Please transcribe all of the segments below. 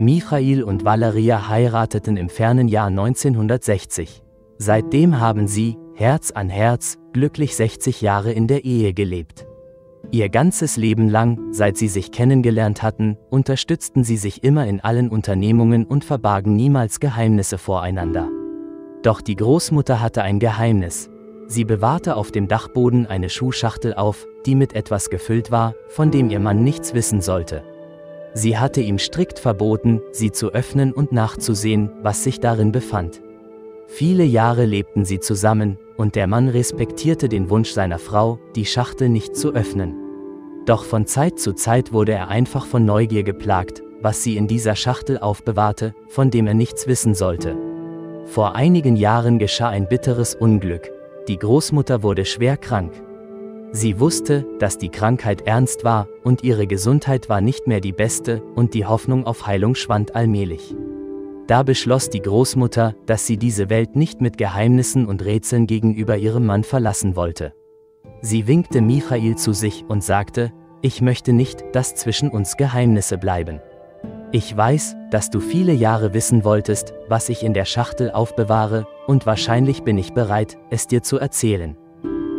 Michail und Valeria heirateten im fernen Jahr 1960. Seitdem haben sie, Herz an Herz, glücklich 60 Jahre in der Ehe gelebt. Ihr ganzes Leben lang, seit sie sich kennengelernt hatten, unterstützten sie sich immer in allen Unternehmungen und verbargen niemals Geheimnisse voreinander. Doch die Großmutter hatte ein Geheimnis. Sie bewahrte auf dem Dachboden eine Schuhschachtel auf, die mit etwas gefüllt war, von dem ihr Mann nichts wissen sollte. Sie hatte ihm strikt verboten, sie zu öffnen und nachzusehen, was sich darin befand. Viele Jahre lebten sie zusammen, und der Mann respektierte den Wunsch seiner Frau, die Schachtel nicht zu öffnen. Doch von Zeit zu Zeit wurde er einfach von Neugier geplagt, was sie in dieser Schachtel aufbewahrte, von dem er nichts wissen sollte. Vor einigen Jahren geschah ein bitteres Unglück. Die Großmutter wurde schwer krank. Sie wusste, dass die Krankheit ernst war, und ihre Gesundheit war nicht mehr die beste, und die Hoffnung auf Heilung schwand allmählich. Da beschloss die Großmutter, dass sie diese Welt nicht mit Geheimnissen und Rätseln gegenüber ihrem Mann verlassen wollte. Sie winkte Michail zu sich und sagte: Ich möchte nicht, dass zwischen uns Geheimnisse bleiben. Ich weiß, dass du viele Jahre wissen wolltest, was ich in der Schachtel aufbewahre, und wahrscheinlich bin ich bereit, es dir zu erzählen.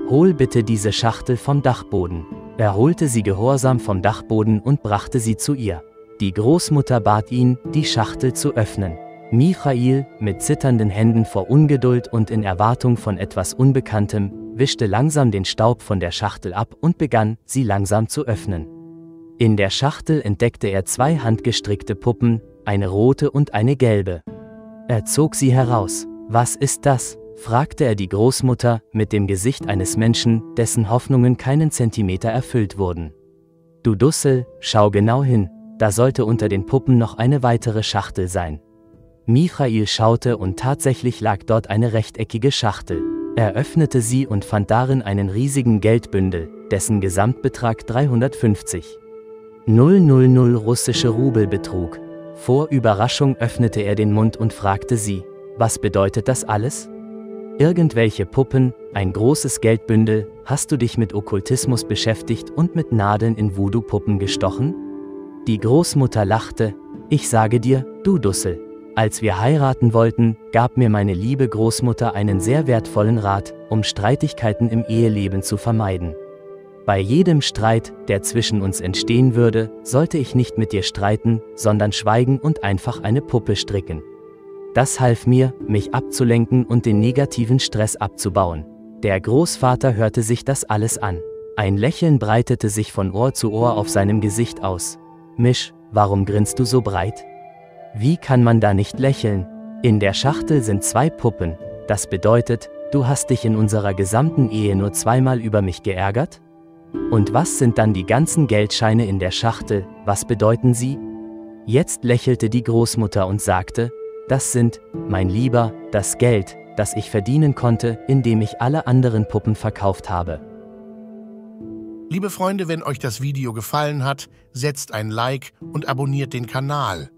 Hol bitte diese Schachtel vom Dachboden. Er holte sie gehorsam vom Dachboden und brachte sie zu ihr. Die Großmutter bat ihn, die Schachtel zu öffnen. Michail, mit zitternden Händen vor Ungeduld und in Erwartung von etwas Unbekanntem, wischte langsam den Staub von der Schachtel ab und begann, sie langsam zu öffnen. In der Schachtel entdeckte er 2 handgestrickte Puppen, eine rote und eine gelbe. Er zog sie heraus. Was ist das? Fragte er die Großmutter, mit dem Gesicht eines Menschen, dessen Hoffnungen keinen Zentimeter erfüllt wurden. Du Dussel, schau genau hin, da sollte unter den Puppen noch eine weitere Schachtel sein. Michail schaute und tatsächlich lag dort eine rechteckige Schachtel. Er öffnete sie und fand darin einen riesigen Geldbündel, dessen Gesamtbetrag 350.000 russische Rubel betrug. Vor Überraschung öffnete er den Mund und fragte sie: Was bedeutet das alles? Irgendwelche Puppen, ein großes Geldbündel, hast du dich mit Okkultismus beschäftigt und mit Nadeln in Voodoo-Puppen gestochen? Die Großmutter lachte: Ich sage dir, du Dussel. Als wir heiraten wollten, gab mir meine liebe Großmutter einen sehr wertvollen Rat, um Streitigkeiten im Eheleben zu vermeiden. Bei jedem Streit, der zwischen uns entstehen würde, sollte ich nicht mit dir streiten, sondern schweigen und einfach eine Puppe stricken. Das half mir, mich abzulenken und den negativen Stress abzubauen. Der Großvater hörte sich das alles an. Ein Lächeln breitete sich von Ohr zu Ohr auf seinem Gesicht aus. Misch, warum grinst du so breit? Wie kann man da nicht lächeln? In der Schachtel sind 2 Puppen. Das bedeutet, du hast dich in unserer gesamten Ehe nur 2-mal über mich geärgert? Und was sind dann die ganzen Geldscheine in der Schachtel, was bedeuten sie? Jetzt lächelte die Großmutter und sagte: Das sind, mein Lieber, das Geld, das ich verdienen konnte, indem ich alle anderen Puppen verkauft habe. Liebe Freunde, wenn euch das Video gefallen hat, setzt ein Like und abonniert den Kanal.